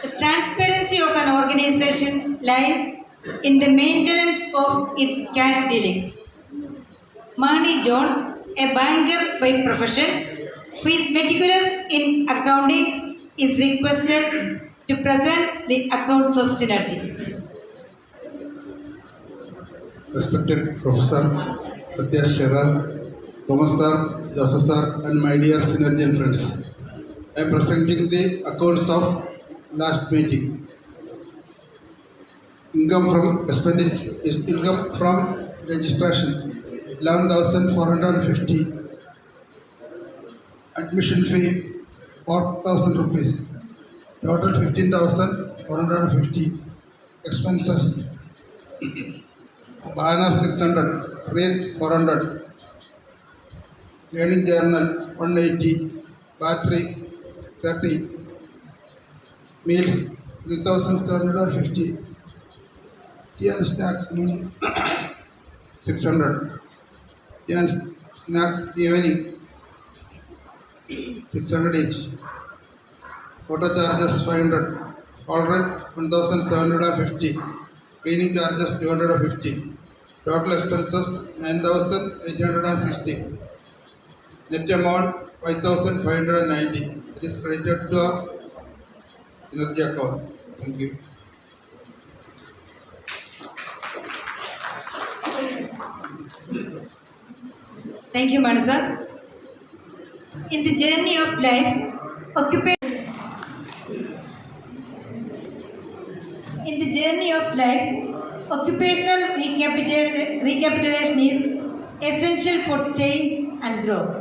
The transparency of an organization lies in the maintenance of its cash dealings. Mani John, a banker by profession, who is meticulous in accounting, is requested to present the accounts of Synergy. Respected Professor Matthias, Thomas sir, Joseph sir, and my dear Synergian friends, I am presenting the accounts of last meeting. Income from expenditure is income from registration 11,450. Admission fee 4,000 rupees. Total 15,450. Expenses banner 600, print 400, learning journal 180, battery 30, meals 3,750, tea and snacks 600, tea and snacks evening 600 each, photo charges 500, all rent 1,750, cleaning charges 250. Total expenses 9,860. Net amount 5,590. It is credited to our Synergy account. Thank you. Thank you, Manasa. In the journey of life, occupational recapitalization is essential for change and growth.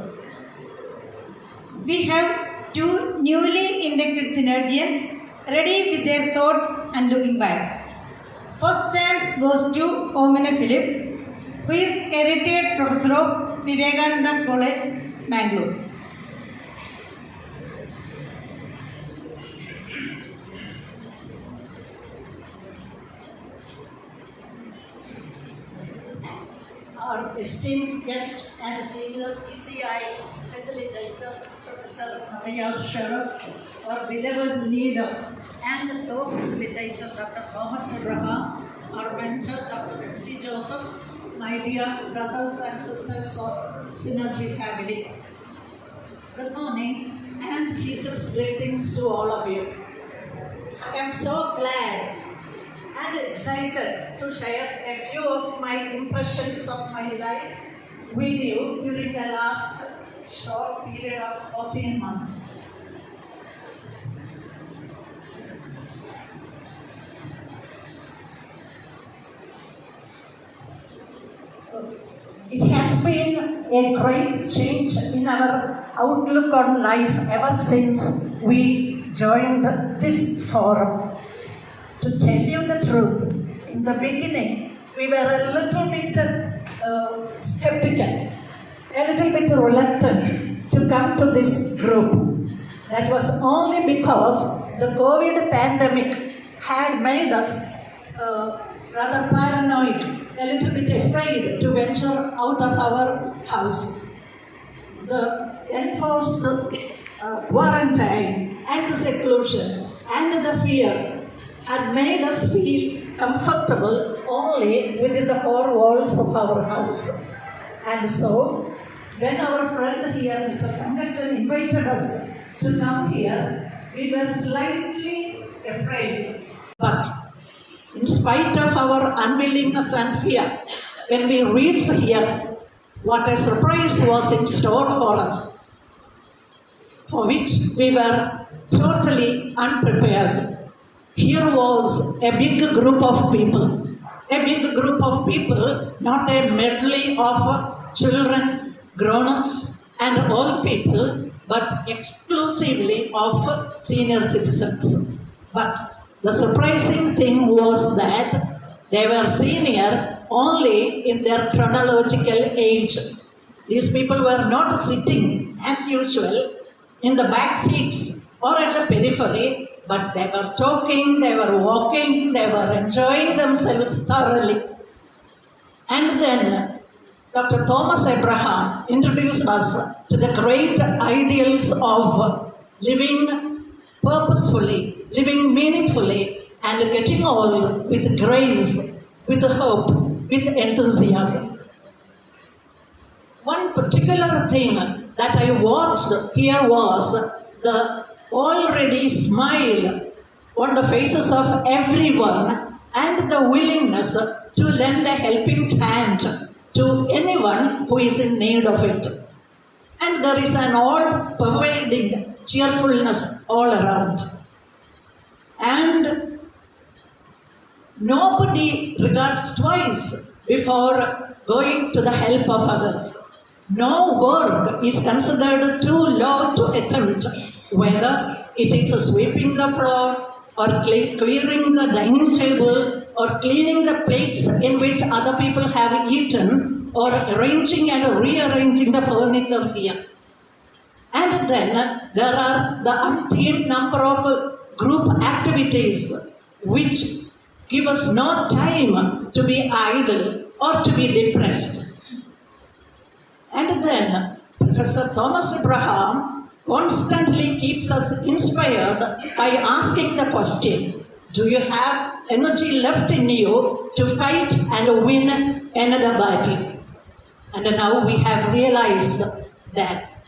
We have two newly inducted Synergians ready with their thoughts and looking back. First chance goes to Omena Philip, who is a retired professor of Vivekananda College, Mangalore. Our esteemed guest and senior TCI facilitator, Professor Matthias, our beloved leader, and the co-facilitator, Dr. Thomas Abraham, our mentor, Dr. Betsy Joseph, my dear brothers and sisters of Synergy family. Good morning and season's greetings to all of you. I am so glad and excited to share a few of my impressions of my life with you during the last short period of 14 months. It has been a great change in our outlook on life ever since we joined this forum. To tell you the truth, in the beginning, we were a little bit skeptical, a little bit reluctant to come to this group. That was only because the COVID pandemic had made us rather paranoid, a little bit afraid to venture out of our house. The enforced quarantine and the seclusion and the fear had made us feel comfortable only within the four walls of our house. And so, when our friend here, Mr. Pankaj, invited us to come here, we were slightly afraid. But in spite of our unwillingness and fear, when we reached here, what a surprise was in store for us, for which we were totally unprepared. Here was a big group of people, not a medley of children, grown-ups and old people, but exclusively of senior citizens. But the surprising thing was that they were senior only in their chronological age. These people were not sitting as usual in the back seats or at the periphery, but they were talking, they were walking, they were enjoying themselves thoroughly. And then Dr. Thomas Abraham introduced us to the great ideals of living purposefully, living meaningfully, and getting on with grace, with hope, with enthusiasm. One particular thing that I watched here was the already smile on the faces of everyone and the willingness to lend a helping hand to anyone who is in need of it. And there is an all-pervading cheerfulness all around. And nobody regards twice before going to the help of others. No work is considered too low to attempt, whether it is sweeping the floor, or clearing the dining table, or cleaning the plates in which other people have eaten, or arranging and rearranging the furniture here. And then there are the umpteen number of group activities which give us no time to be idle or to be depressed. And then Professor Thomas Abraham constantly keeps us inspired by asking the question, do you have energy left in you to fight and win another battle? And now we have realized that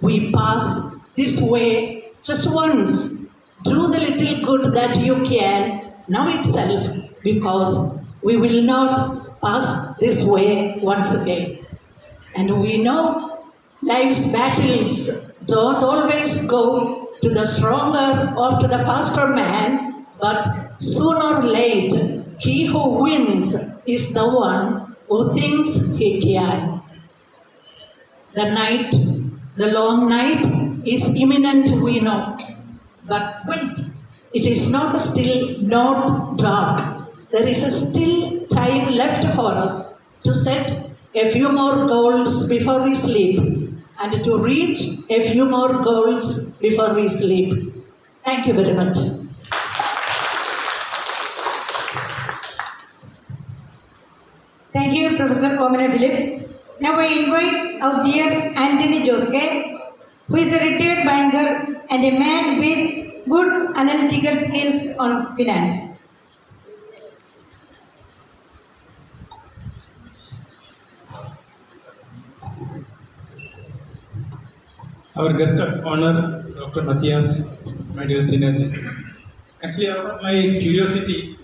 we pass this way just once. Do the little good that you can now itself, because we will not pass this way once again. And we know life's battles don't always go to the stronger or to the faster man, but sooner or later, he who wins is the one who thinks he can. The long night is imminent, we know. But wait, it is not dark. There is still time left for us to set a few more goals before we sleep, and to reach a few more goals before we sleep. Thank you very much. Thank you, Professor Komina Phillips. Now I invite our dear Anthony Joske, who is a retired banker and a man with good analytical skills on finance. Our guest of honor, Dr. Matthias, my dear senior. Actually, out of my curiosity,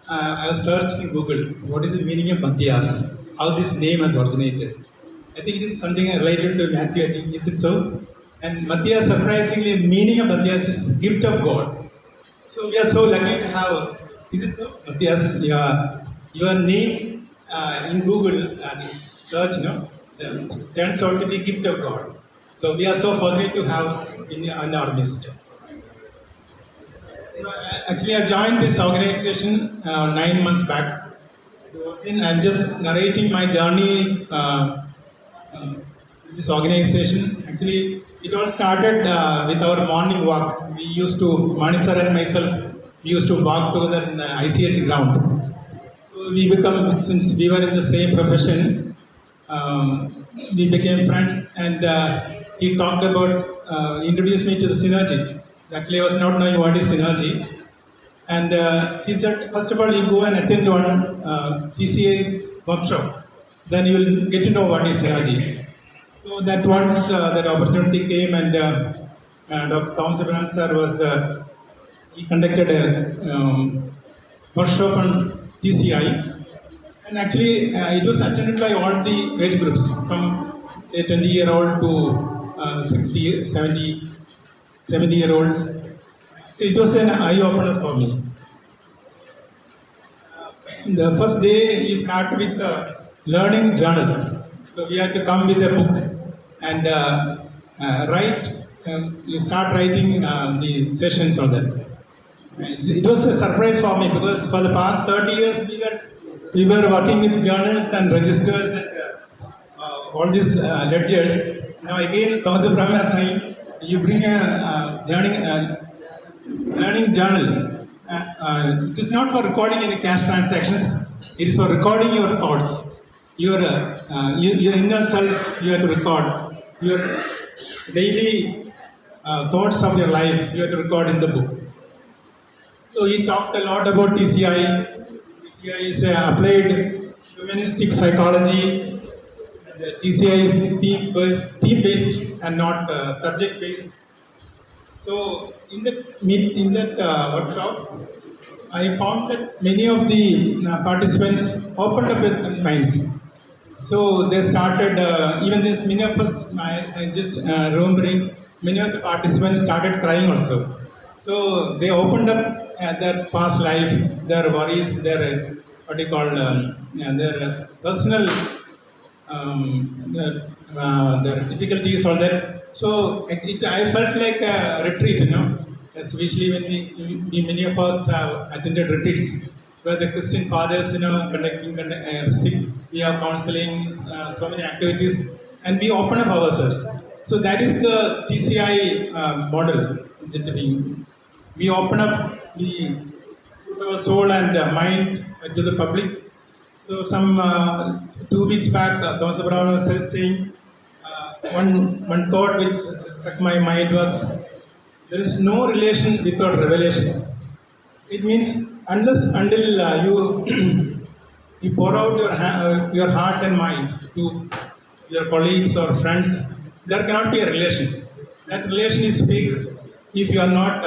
I have searched in Google what is the meaning of Matthias, how this name has originated. I think it is something related to Matthew, I think, is it so? And Matthias, surprisingly, the meaning of Matthias is gift of God. So we are so lucky to have, is it so? Matthias, your name in Google search, turns out to be gift of God. So we are so fortunate to have in our midst. So, actually, I joined this organization 9 months back. And I'm just narrating my journey with this organization. Actually, it all started with our morning walk. We used to, Mani sir and myself, we used to walk together in the ICH ground. So we become, since we were in the same profession, we became friends, and he talked about, introduced me to the synergy. Actually, I was not knowing what is synergy. And he said, first of all, you go and attend one TCA workshop. Then you will get to know what is synergy. So that once that opportunity came, and Dr. Thomas Abraham sir he conducted a workshop on TCI. And actually, it was attended by all the age groups, from say 20-year-old to 60, 70-year-olds. So it was an eye-opener for me. The first day, he started with a learning journal. So we had to come with a book and write. You start writing the sessions on that. It was a surprise for me, because for the past 30 years we were working with journals and registers and all these ledgers. Now again, Thomas Abraham is saying, you bring a learning journal. It is not for recording any cash transactions. It is for recording your thoughts. Your inner self, you have to record. Your daily thoughts of your life you have to record in the book. So he talked a lot about TCI. TCI is applied humanistic psychology. And TCI is theme-based and not subject-based. So in that workshop, I found that many of the participants opened up their minds. So they started, even this, many of us, I just remembering, many of the participants started crying also. So they opened up their past life, their worries, their, their personal, their difficulties or that. So I felt like a retreat, especially when many of us have attended retreats where the Christian fathers, conducting we have counseling, so many activities, and we open up ourselves. So that is the TCI model that we open up, we put our soul and mind to the public. So some 2 weeks back, Thomas Brown was saying, one thought which struck my mind was, there is no relation without revelation. It means until you pour out your heart and mind to your colleagues or friends, there cannot be a relation. That relation is big if you are not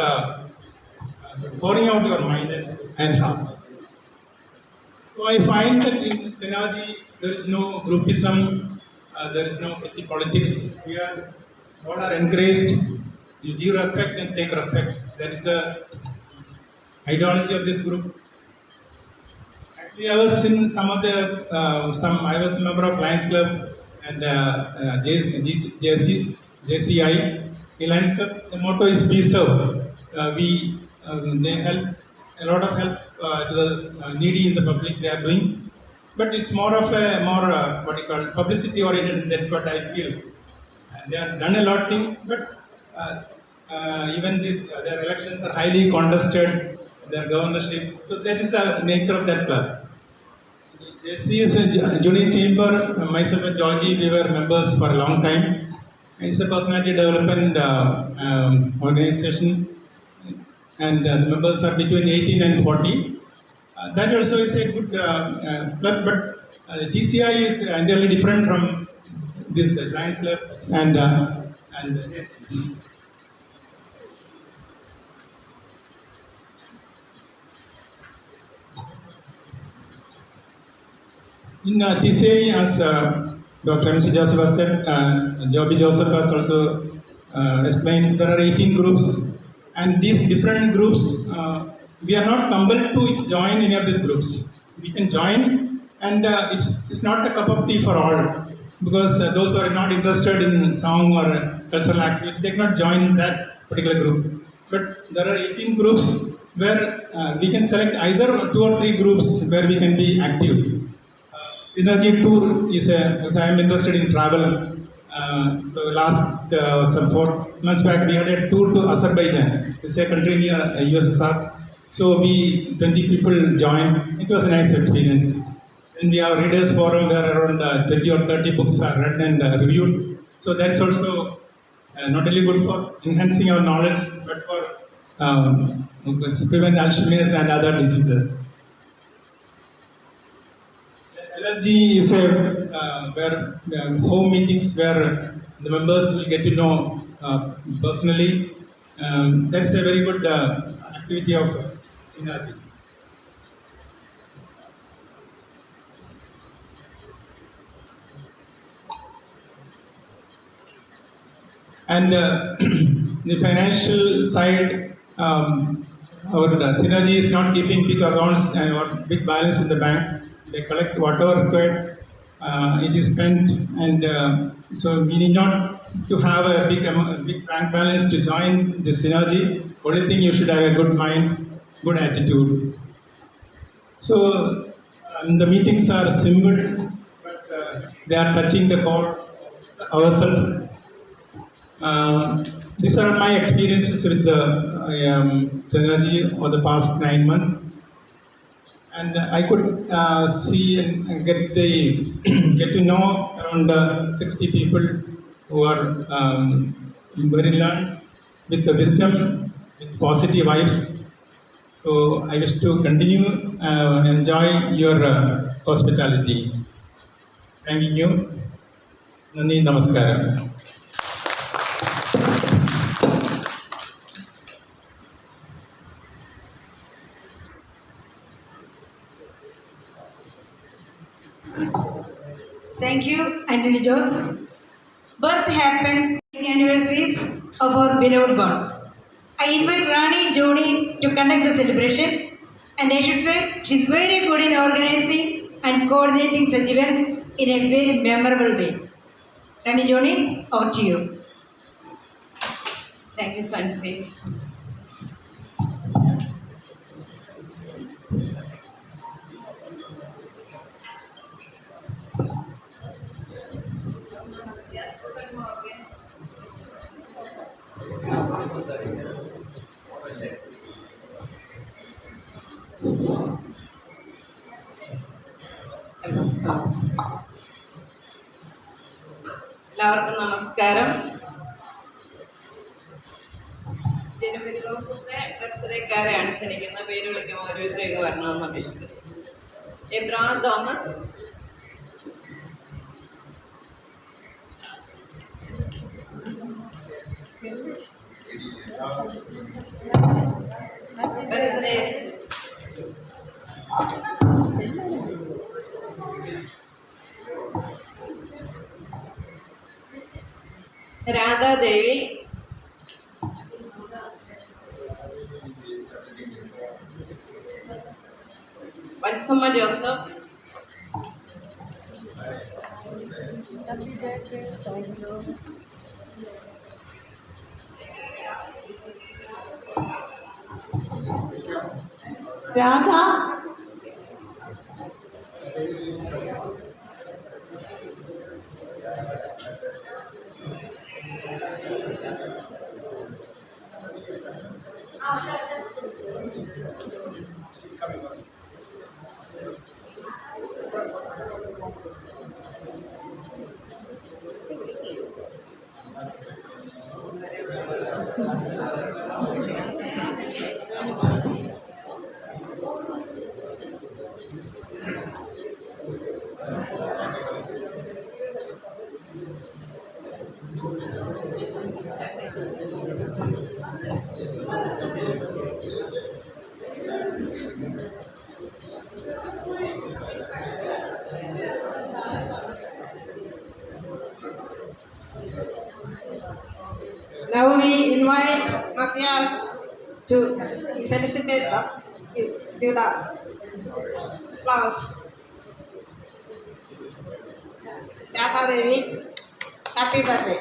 pouring out your mind and heart. So I find that in this synergy, there is no groupism, there is no petty politics. We are all are encouraged. You give respect and take respect. That is the ideology of this group. Actually, I was in some of the I was a member of Lions Club and JCI. In Lions Club, the motto is "Be Served." They help a lot of help to the needy in the public. They are doing, but it's more of a publicity oriented. That's what I feel. They have done a lot of things, but even their elections are highly contested. Their governorship. So that is the nature of that club. JC is a junior chamber. Myself and Georgie, we were members for a long time. It's a personality development organization, and the members are between 18 and 40. That also is a good club, but TCI is entirely different from this Lions Club and SCs. In TCI, as Dr. M.C. Joseph has said, Joby Joseph has also explained, there are 18 groups, and these different groups, we are not compelled to join any of these groups. We can join, and it's not a cup of tea for all, because those who are not interested in song or cultural activity, they cannot join that particular group. But there are 18 groups where we can select either 2 or 3 groups where we can be active. Synergy tour is because I am interested in travel. So last some 4 months back, we had a tour to Azerbaijan. It's a country near USSR. So 20 people joined. It was a nice experience. And we have readers forum where around 20 or 30 books are read and reviewed. So that's also not only good for enhancing our knowledge, but for prevent Alzheimer's and other diseases. Allergy is where home meetings where the members will get to know personally. That's a very good activity of synergy. And the financial side, our synergy is not keeping big accounts and or big balance in the bank. They collect whatever required, it is spent, and so we need not to have a big bank balance to join the synergy. Only thing, you should have a good mind, good attitude. So the meetings are simple, but they are touching the core ourselves. These are my experiences with the synergy for the past 9 months. And I could see and get to know around 60 people who are very learned, with the wisdom, with positive vibes. So I wish to continue enjoy your hospitality. Thank you. Nandi Namaskaram. Thank you, Anthony Jose. Birth happens in anniversaries of our beloved ones. I invite Rani Joni to conduct the celebration, and I should say she's very good in organizing and coordinating such events in a very memorable way. Rani Joni, over to you. Thank you, Santi. എല്ലാവർക്കും നമസ്കാരം. ജനുവരി ദിവസത്തെ ബർത്ത്ഡേക്കാരെയാണ് ക്ഷണിക്കുന്ന. പേര് വിളിക്കുമ്പോൾ ഓരോരുത്തരേക്ക് വരണമെന്ന് അപേക്ഷിക്കുന്നു. Abraham Thomas, birthday Radha Devi, Valsamma Joseph, Radha, Now we invite Matthias to felicitate us with the applause. Jata Devi, happy birthday.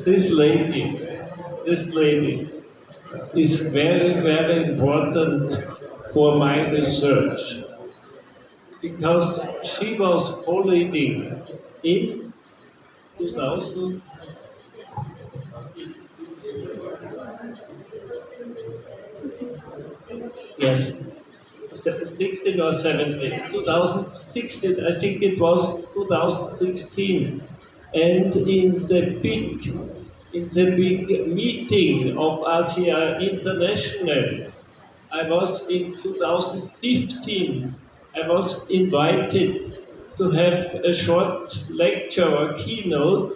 This lady is very, very important for my research because she was co-leading in 2000. Yes, 16 or 17. 2016, I think it was 2016. And in the big meeting of Austria International, I was in 2015. I was invited to have a short lecture or keynote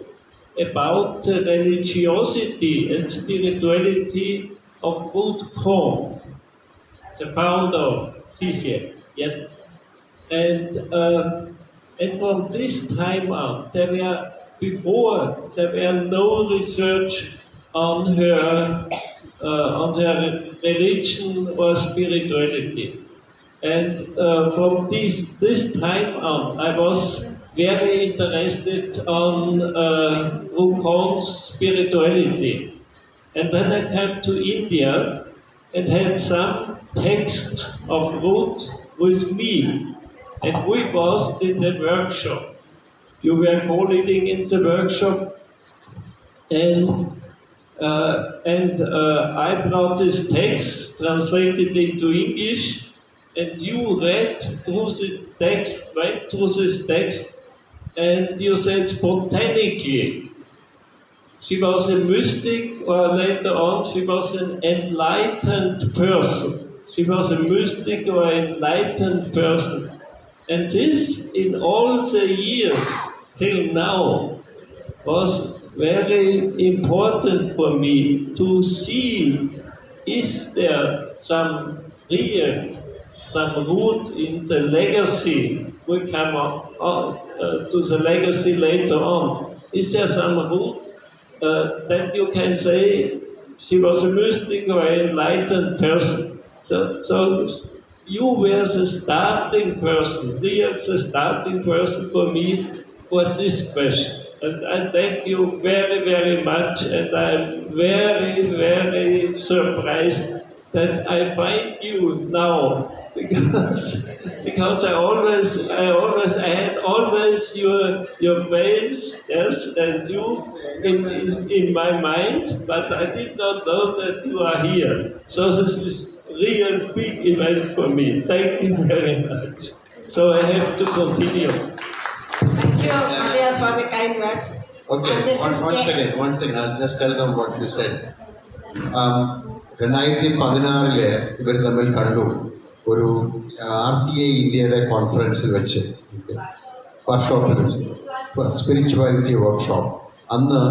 about the religiosity and spirituality of Ruth Korn, the founder of TCF. Yes, and from this time on, there were no research on her religion or spirituality. And from this time on, I was very interested on Rukon's spirituality. And then I came to India and had some texts of Ruth with me, and we was in the workshop. You were co-leading in the workshop, and I brought this text translated into English, and you read through the text, went through this text, and you said spontaneously. She was a mystic, or later on, she was an enlightened person. She was a mystic or enlightened person. And this, in all the years till now, was very important for me to see, is there some root in the legacy? We come to the legacy later on. Is there some root that you can say she was a mystic or an enlightened person? So you were the starting person, the starting person for me for this question. And I thank you very, very much, and I'm very, very surprised that I find you now, because I had always your face, yes, and you in my mind, but I did not know that you are here. So this is real big event for me. Thank you very much. So I have to continue. Thank you, Matthias, for the kind words. Okay, And this is one second. I'll just tell them what you said. 2016 ഇവർ തമ്മിൽ കണ്ടു ഒരു RCA ഇന്ത്യയുടെ കോൺഫറൻസിൽ വെച്ച് വർക്ക്ഷോപ്പിൽ spirituality workshop. അന്ന്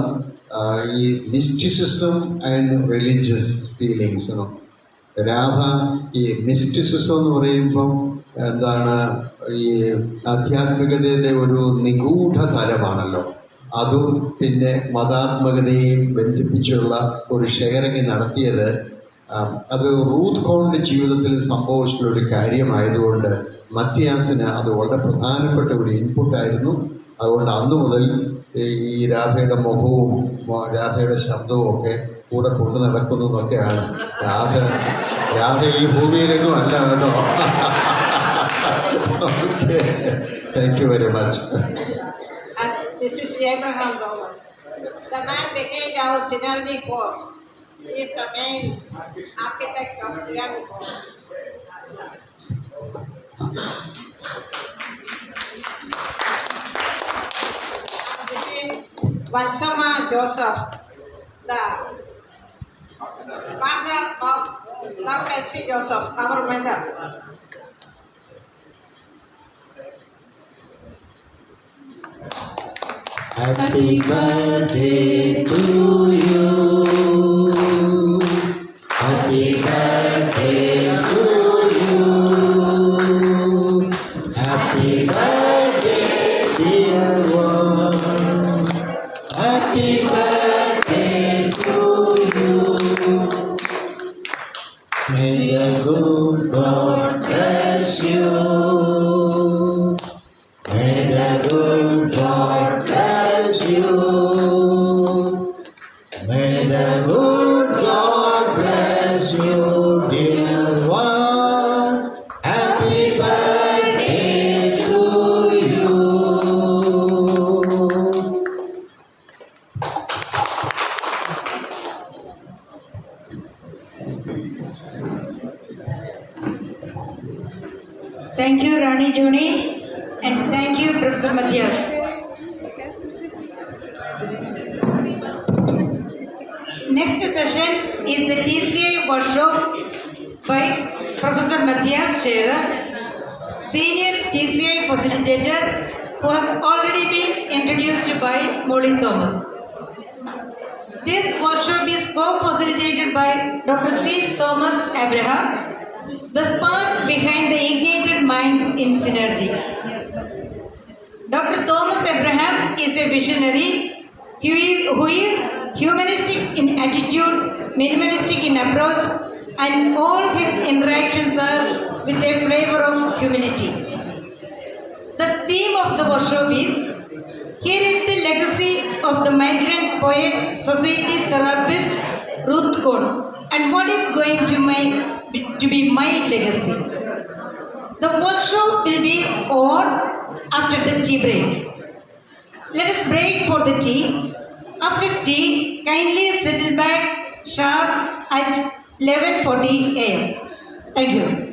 ഈ mysticism and religious feelings, Radha ഈ മിസ്റ്റിസിസം എന്ന് പറയുമ്പം എന്താണ്, ഈ ആധ്യാത്മികതയുടെ ഒരു നിഗൂഢ തലമാണല്ലോ. അതും പിന്നെ മതാത്മകതയും ബന്ധിപ്പിച്ചുള്ള ഒരു ഷെയറിങ് നടത്തിയത് അത് റൂത്ത് കോണിൻ്റെ ജീവിതത്തിൽ സംഭവിച്ചിട്ടുള്ളൊരു കാര്യമായതുകൊണ്ട് മത്തിയാസിന് അത് വളരെ പ്രധാനപ്പെട്ട ഒരു ഇൻപുട്ടായിരുന്നു. അതുകൊണ്ട് അന്നു മുതൽ ഈ രാധയുടെ മുഖവും രാധയുടെ ശബ്ദവും ഒക്കെ കൂടെ കൊണ്ടു നടക്കുന്നു എന്നൊക്കെയാണ്. രാധ ഈ ഭൂമിയിലെങ്ങും അല്ല കേട്ടോ. Okay, thank you very much. This is Abraham Thomas. The man behind our synergy corps. He is the main architect of synergy corps. This is Vansama Joseph, the partner of Dr. MC Joseph, our mentor. Happy birthday to you. Happy birthday to you. Happy birthday, dear one. Happy birthday to you. May the good God bless you. May the good God bless you. May the good God bless you, dear one. Happy birthday to you. Thank you, Rani Joni, and thank you, Professor Matthias. Next session is the TCI workshop by Professor Matthias Scherer, Senior TCI Facilitator, who has already been introduced by Molly Thomas. This workshop is co-facilitated by Dr. C. Thomas Abraham, the spark behind the ignited minds in synergy. Dr. Thomas Abraham is a visionary who is humanistic in attitude, minimalistic in approach, and all his interactions are with a flavor of humility. The theme of the workshop is, here is the legacy of the migrant poet, society therapist Ruth Kohn, and what is going to be my legacy. The workshop will be on after the tea break. Let us break for the tea. After tea, kindly settle back sharp at 11:40 a.m. Thank you.